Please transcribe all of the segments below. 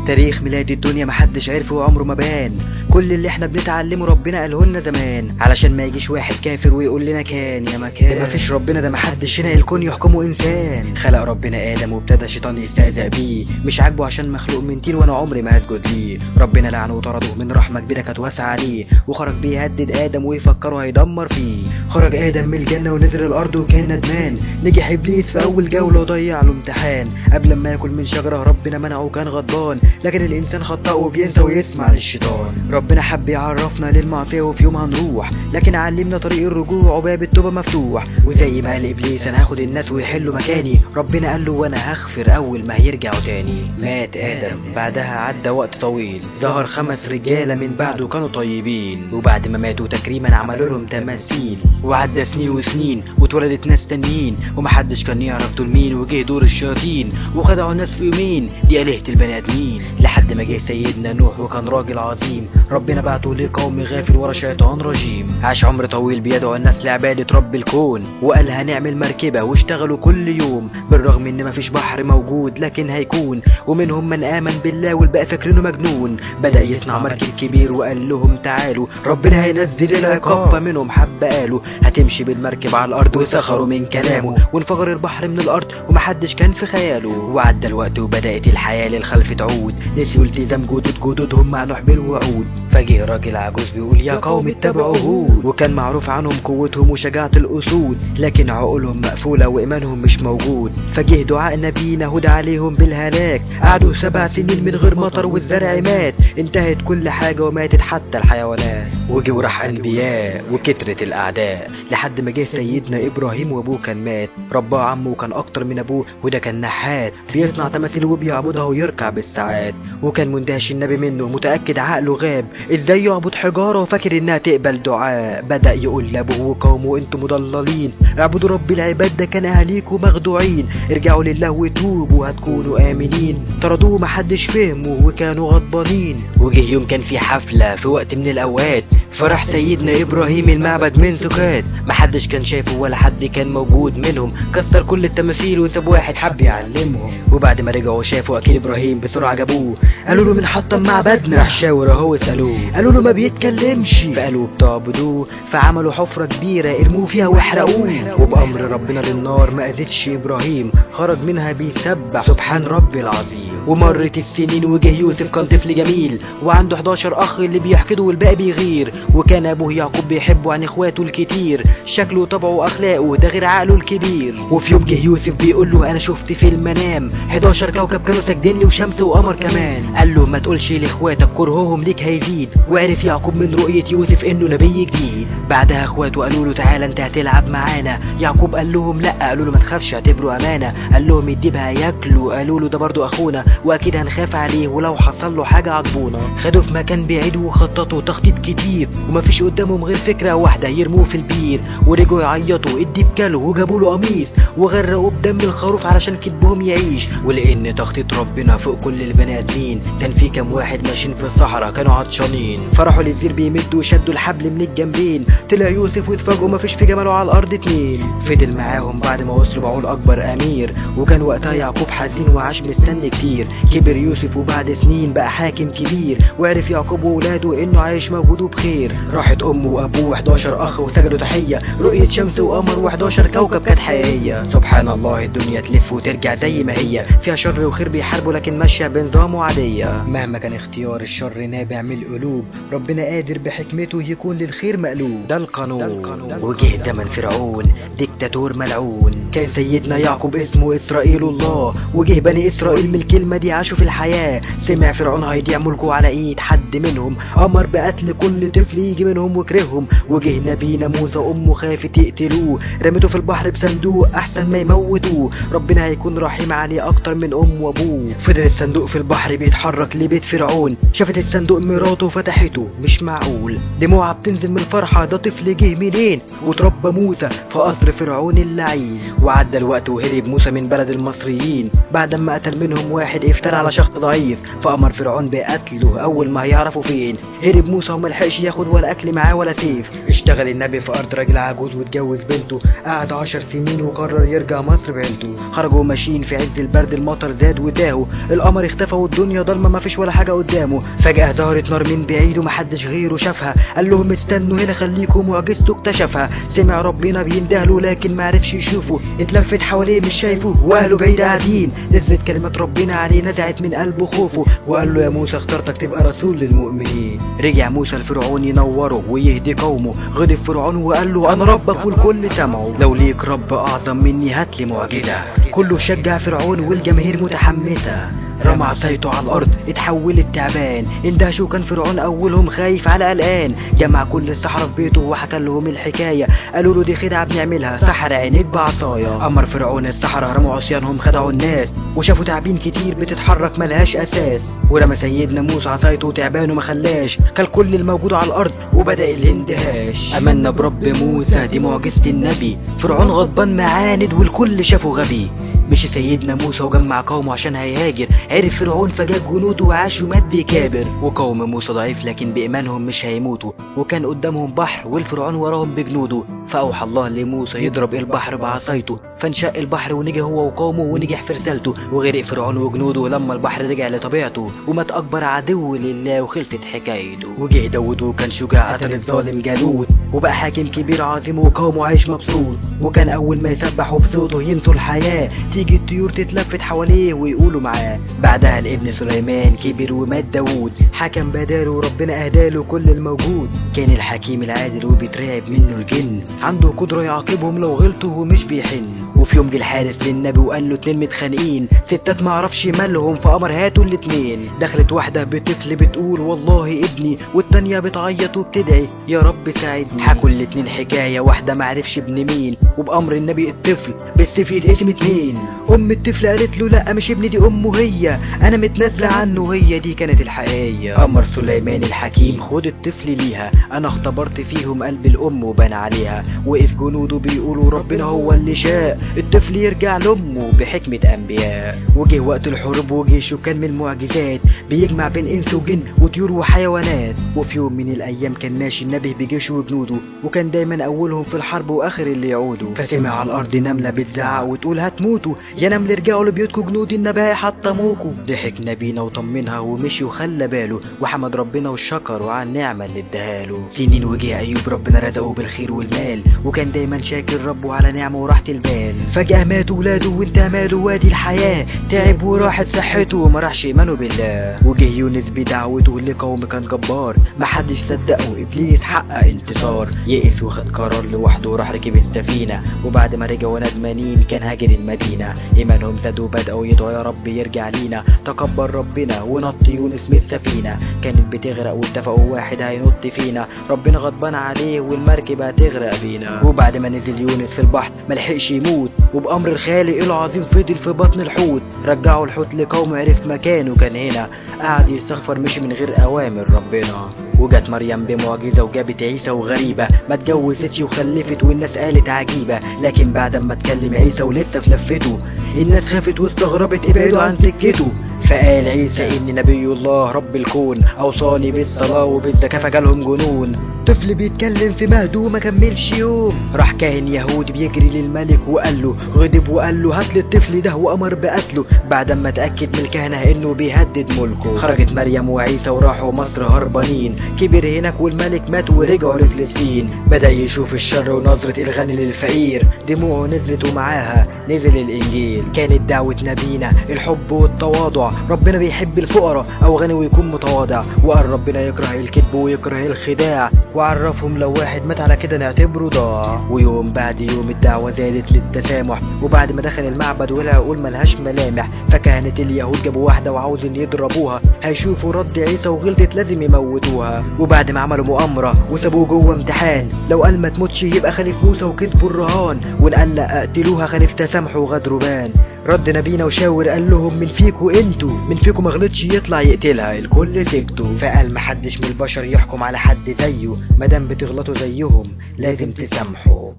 تاريخ ميلاد الدنيا محدش عرفه وعمره ما بان. كل اللي احنا بنتعلمه ربنا قالهولنا زمان، علشان ما يجيش واحد كافر ويقول لنا كان يا مكان. ده مفيش ربنا، ده محدش هنا الكون يحكمه انسان. خلق ربنا ادم وابتدى الشيطان يستهزأ بيه، مش عاجبه عشان مخلوق من طين وانا عمري ما هسجد ليه. ربنا لعنه وطرده من رحمه كبيره كانت واسعه عليه، وخرج بيهدد ادم ويفكره هيدمر فيه. خرج ادم من الجنه ونزل الارض وكان ندمان، نجح ابليس في اول جوله وضيع له امتحان. قبل ما ياكل من شجره ربنا منعه وكان غضبان، لكن الانسان خطأ وبينسى ويسمع للشيطان. ربنا حب يعرفنا للمعصيه وفي يوم هنروح، لكن علمنا طريق الرجوع وباب التوبه مفتوح. وزي ما قال ابليس انا هاخد الناس ويحلوا مكاني، ربنا قال له وانا هغفر اول ما هيرجعوا تاني. مات ادم، بعدها عدى وقت طويل، ظهر 5 رجاله من بعده كانوا طيبين، وبعد ما ماتوا تكريما عملوا لهم تماثيل. وعدى سنين وسنين واتولدت ناس تانيين، ومحدش كان يعرف دول مين، وجه دور الشياطين وخدعوا الناس في يومين، دي آلهة البني ادمين. لحد ما جه سيدنا نوح وكان راجل عظيم، ربنا بعته لقوم غافل ورا شيطان رجيم. عاش عمر طويل بيدعو الناس لعبادة رب الكون، وقال هنعمل مركبة واشتغلوا كل يوم، بالرغم ان مفيش بحر موجود لكن هيكون. ومنهم من آمن بالله والباقي فاكرينه مجنون. بدأ يصنع مركب كبير وقال لهم تعالوا ربنا هينزل العقاب، فمنهم حب قالوا هتمشي بالمركب على الارض، وسخروا من كلامه وانفجر البحر من الارض ومحدش كان في خياله. وعدى الوقت وبدأت الحياة للخلف تعود، نسيوا التزام جدودهم مع نوح بالوعود. فجه راجل عجوز بيقول يا قوم اتبعوا هود، وكان معروف عنهم قوتهم وشجاعة الاسود، لكن عقولهم مقفولة وايمانهم مش موجود. فجه دعاء نبينا هدى عليهم بالهلاك، قعدوا 7 سنين من غير مطر والزرع مات، انتهت كل حاجة وماتت حتى الحيوانات. وجه وراح انبياء وكترت الاعداء، لحد ما جه سيدنا ابراهيم وابوه كان مات. رباه عمه وكان اكتر من ابوه، وده كان نحات بيصنع تماثيل وبيعبدها ويركع بالساعات. وكان مندهش النبي منه متأكد عقله غاب، ازاي يعبد حجارة وفاكر انها تقبل دعاء. بدأ يقول لابوه وقومه انتم مضللين، اعبدوا رب العباد ده كان اهاليكم مخدوعين، ارجعوا لله وتوبوا هتكونوا امنين. طردوه محدش فهمه وكانوا غضبانين. وجه يوم كان في حفلة في وقت من الاوقات، فرح سيدنا ابراهيم المعبد من سكات، محدش كان شايفه ولا حد كان موجود منهم، كسر كل التماثيل وساب واحد حب يعلمهم. وبعد ما رجعوا شافوا اكيد ابراهيم بسرعه جابوه، قالوا له بنحطم معبدنا، راح شاور اهو سالوه، قالوا له ما بيتكلمش، فقالوا بتعبدوه. فعملوا حفره كبيره ارموه فيها واحرقوه، وبامر ربنا للنار ما اذتش ابراهيم، خرج منها بيسبح سبحان ربي العظيم. ومرت السنين وجه يوسف كان طفل جميل، وعنده 11 اخ اللي بيحقدوا والباقي بيغير. وكان ابوه يعقوب بيحبه عن اخواته الكتير، شكله وطبعه واخلاقه ده غير عقله الكبير. وفي يوم جه يوسف بيقول له انا شفت في المنام 11 كوكب كانوا ساجدين لي وشمس وقمر كمان. قال له ما تقولش لاخواتك كرههم ليك هيزيد. وعرف يعقوب من رؤية يوسف انه نبي جديد. بعدها اخواته قالوا له تعالى انت هتلعب معانا. يعقوب قال لهم لا، قالوا له ما تخافش اعتبره امانه. قال لهم يديبها ياكلوا، قالوا له ده برضو اخونا واكيد هنخاف عليه ولو حصل له حاجه عاقبونا. خدوا في مكان بعيد وخططوا تخطيط كتير، ومفيش قدامهم غير فكره واحده يرموه في البير. ورجعوا يعيطوا الديب كلوا وجابوا له قميص وغرقوه بدم الخروف علشان كتبهم يعيش. ولان تخطيط ربنا فوق كل البني ادمين، كان في كام واحد ماشيين في الصحراء كانوا عطشانين، فراحوا للزير بيمدوا وشدوا الحبل من الجنبين. طلع يوسف واتفاجئوا مفيش في جماله على الارض 2. فضل معاهم بعد ما وصلوا بعول اكبر امير، وكان وقتها يعقوب حزين وعاش مستني كتير. كبر يوسف وبعد سنين بقى حاكم كبير، وعرف يعقوب وولاده انه عايش موجود وبخير. راحت امه وابوه 11 اخ وسجدوا تحيه، رؤيه شمس وقمر و11 كوكب كانت حقيقيه. سبحان الله الدنيا تلف وترجع زي ما هي، فيها شر وخير بيحاربوا لكن ماشيه بنظام وعاديه. مهما كان اختيار الشر نابع من القلوب، ربنا قادر بحكمته يكون للخير مقلوب. ده القانون. وجه زمن فرعون ديكتاتور ملعون، كان سيدنا يعقوب اسمه اسرائيل الله. وجه بني اسرائيل من الكلمه دي عاشوا في الحياه. سمع فرعون هيضيع ملكه على ايد حد منهم، امر بقتل كل طفل يجي منهم وكرههم. وجه نبينا موسى امه خافت يقتلوه، رمته في البحر بصندوق احسن ما يموتوه. ربنا هيكون رحيم عليه اكتر من امه وابوه. فضل الصندوق في البحر بيتحرك لبيت فرعون، شافت الصندوق مراته فتحته، مش معقول دموعها بتنزل من الفرحه، ده طفل جه منين؟ وتربى موسى في قصر فرعون اللعين. وعدى الوقت وهرب موسى من بلد المصريين، بعد ما قتل منهم واحد افترى على شخص ضعيف، فامر فرعون بقتله اول ما هيعرفوا فين. هرب موسى وملحقش ياخد ولا اكل معاه ولا سيف. اشتغل النبي في ارض راجل عجوز واتجوز بنته، قعد 10 سنين وقرر يرجع مصر بعيلته. خرجوا ماشيين في عز البرد، المطر زاد وتاهوا، القمر اختفى والدنيا ضلمه مفيش ولا حاجه قدامه. فجاه ظهرت نار من بعيد ومحدش غيره شافها، قال لهم استنوا هنا خليكم معجزته اكتشفها. سمع ربنا بيندهله لكن معرفش يشوفه، اتلفت حواليه مش شايفه واهله بعيد قاعدين. نزلت كلمات ربنا عليه نزعت من قلبه خوفه، وقال له يا موسى اخترتك تبقى رسول للمؤمنين. رجع موسى الفرعون ينوره ويهدي قومه، غضب فرعون وقال له انا ربك والكل سمعه، لو ليك رب اعظم مني هاتلي معجزه. كله شجع فرعون والجماهير متحمسه، رمى عصايته على الارض اتحولت تعبان. اندهشوا كان فرعون اولهم خايف على قلقان، جمع كل السحرة في بيته وحكى لهم الحكايه. قالوا له دي خدعه بنعملها، سحر عينيك بعصايه. امر فرعون السحرة رموا عصيانهم خدعوا الناس، وشافوا تعابين كتير بتتحرك ملهاش اساس. ورمى سيدنا موسى عصايته تعبان وما خلاش، كل كل الموجود على الارض وبدا الاندهاش. امنا برب موسى دي معجزه النبي، فرعون غضبان معاند والكل شافه غبي. مشي سيدنا موسى وجمع قومه عشان هيهاجر، عرف فرعون فجاب جنوده وعاش ومات بكابر. وقوم موسى ضعيف لكن بإيمانهم مش هيموتوا، وكان قدامهم بحر والفرعون وراهم بجنوده. فأوحى الله لموسى يضرب البحر بعصايته، فانشق البحر ونجي هو وقومه ونجح في رسالته. وغرق فرعون وجنوده لما البحر رجع لطبيعته، ومات أكبر عدو لله وخلصت حكايته. وجه داود وكان شجاع قتل الظالم جالوت، وبقى حاكم كبير عظيم وقومه عايش مبسوط. وكان أول ما يسبحوا بصوته ينسوا الحياة، تيجي الطيور تتلفت حواليه ويقولوا معاه. بعدها الابن سليمان كبر ومات داود، حكم بداله وربنا اهداله كل الموجود. كان الحكيم العادل وبيترعب منه الجن، عنده قدرة يعاقبهم لو غلطوا ومش بيحن. وفي يوم جه الحارس للنبي وقال له اتنين متخانقين، ستات معرفش مالهم فامر هاتوا الاتنين. دخلت واحدة بطفل بتقول والله ابني، والتانية بتعيط وبتدعي يا رب ساعدني. حكوا الاتنين حكاية واحدة معرفش ابن مين، وبأمر النبي الطفل بالسيف يتقسم اتنين. ام الطفل قالت له لا مش ابني دي امه هي، انا متنازله عنه هي دي كانت الحقيقيه. امر سليمان الحكيم خد الطفل ليها، انا اختبرت فيهم قلب الام وبان عليها. وقف جنوده بيقولوا ربنا هو اللي شاء الطفل يرجع لامه بحكمه انبياء. وجه وقت الحروب وجيشه كان من المعجزات، بيجمع بين انس وجن وطيور وحيوانات. وفي يوم من الايام كان ماشي النبي بجيشه وجنوده، وكان دايما اولهم في الحرب واخر اللي يعودوا. فسمع على الارض نمله بتزعق وتقول هتموتوا يا نمل ارجعوا لبيوتكم جنود النبي حطموكوا. ضحك نبينا وطمنها ومشي وخلى باله، وحمد ربنا والشكر وعن النعمه اللي اداهاله. سنين وجه ايوب ربنا رزقه بالخير والمال، وكان دايما شاكر ربه على نعمه وراحه البال. فجاه مات ولاده وانت ماله وادي الحياه، تعب وراحت صحته وما راحش ايمانه بالله. وجه يونس بدعوته لقوم كان جبار، محدش صدقه ابليس حقق انتصار. يئس وخد قرار لوحده وراح ركب السفينه، وبعد ما رجعوا ندمانين كان هاجر المدينه. ايمانهم زادوا بدأوا يدعوا يا رب يرجع لينا، تكبر ربنا ونط يونس من السفينه. كانت بتغرق واتفقوا واحد هينط فينا، ربنا غضبان عليه والمركب هتغرق بينا. وبعد ما نزل يونس في البحر ملحقش يموت، وبأمر الخالق العظيم فضل في بطن الحوت. رجعوا الحوت لقوم عرف مكانه كان هنا، قعد يستغفر مشي من غير اوامر ربنا. وجت مريم بمعجزه وجابت عيسى وغريبه، ما اتجوزتش وخلفت والناس قالت عجيبه. لكن بعد ما اتكلم عيسى ولسه في لفته، الناس خافت واستغربت ابعدوا عن سكته. فقال عيسى إني نبي الله رب الكون، أوصاني بالصلاة وبالزكاة فجالهم جنون. طفل بيتكلم في مهده ما كملش يوم، راح كاهن يهودي بيجري للملك وقال له، غضب وقال له هات لي الطفل ده وأمر بقتله. بعد ما اتأكد من الكهنة إنه بيهدد ملكه، خرجت مريم وعيسى وراحوا مصر هربانين. كبر هناك والملك مات ورجعوا لفلسطين. بدأ يشوف الشر ونظرة الغني للفقير، دموعه نزلت ومعاها نزل الإنجيل. كانت دعوة نبينا الحب والتواضع، ربنا بيحب الفقراء أو غني ويكون متواضع. وقال ربنا يكره الكذب ويكره الخداع، وعرفهم لو واحد مات على كده نعتبره ضاع. ويوم بعد يوم الدعوة زادت للتسامح، وبعد ما دخل المعبد والعقول ملهاش ملامح، فكهنة اليهود جابوا واحدة وعاوزين يضربوها، هيشوفوا رد عيسى وغلطت لازم يموتوها. وبعد ما عملوا مؤامرة وسابوه جوه امتحان، لو قال ما تموتش يبقى خليف موسى وكذبوا الرهان، وان قال لا اقتلوها خليف تسامحوا وغدروا بان. رد نبينا وشاور قال لهم من فيكوا انتوا، من فيكوا ما غلطش يطلع يقتلها، الكل سكتوا. فقال محدش من البشر يحكم على حد زيه، مادام بتغلطوا زيهم لازم تسامحوا.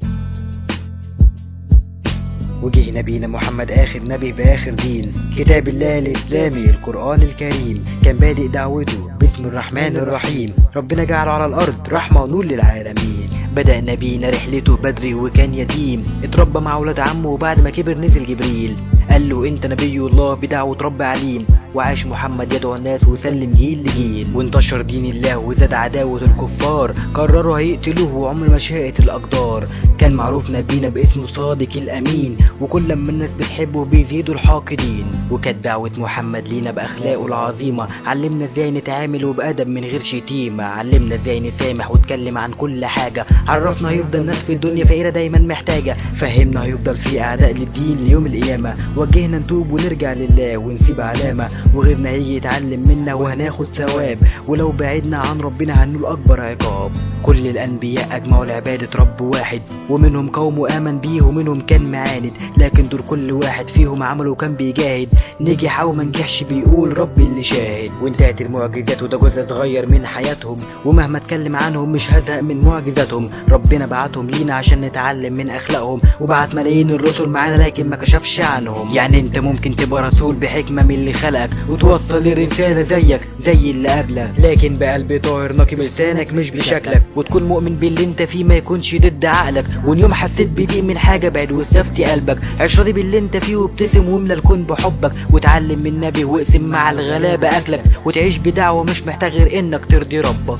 وجه نبينا محمد آخر نبي بآخر دين، كتاب الله الإسلامي القرآن الكريم، كان بادئ دعوته باسم الرحمن الرحيم، ربنا جعله على الأرض رحمة ونور للعالمين. بدأ نبينا رحلته بدري وكان يتيم، اتربى مع ولاد عمه وبعد ما كبر نزل جبريل. قال له انت نبي الله بدعوة رب عليم. وعاش محمد يدعو الناس وسلم جيل لجيل، وانتشر دين الله وزاد عداوة الكفار. قرروا هيقتلوه وعمر ما شاءت الأقدار. كان معروف نبينا باسمه صادق الأمين، وكل ما الناس بتحبه بيزيدوا الحاقدين. وكانت دعوة محمد لينا بأخلاقه العظيمة، علمنا ازاي نتعامل وبأدب من غير شتيمة، علمنا ازاي نسامح واتكلم عن كل حاجة، عرفنا هيفضل ناس في الدنيا فقيرة دايما محتاجة، فهمنا هيفضل في أعداء للدين ليوم القيامة، وجهنا نتوب ونرجع لله ونسيب علامة، وغيرنا هيجي يتعلم منا وهناخد ثواب، ولو بعدنا عن ربنا هنقول أكبر عقاب. كل الأنبياء أجمعوا لعبادة رب واحد، ومنهم قوم آمن بيه ومنهم كان معاند، لكن دول كل واحد فيهم عمله وكان بيجاهد، نجح أو منجحش بيقول ربي اللي شاهد. وانتهت المعجزات وده جزء صغير من حياتهم، ومهما اتكلم عنهم مش هزهق من معجزاتهم. ربنا بعتهم لينا عشان نتعلم من أخلاقهم، وبعت ملايين الرسل معانا لكن ما كشفش عنهم. يعني انت ممكن تبقى رسول بحكمة من اللي خلقك، وتوصل الرسالة زيك زي اللي قبلك، لكن بقلب طاهر نقي بلسانك مش بشكلك، وتكون مؤمن باللي انت فيه ما يكونش ضد عقلك. وان يوم حسيت بضيق من حاجة بعد واستفتي قلبك، عيش راضي باللي انت فيه وابتسم واملى الكون بحبك، وتعلم من النبي واقسم مع الغلابة اكلك، وتعيش بدعوة مش محتاج غير انك ترضي ربك.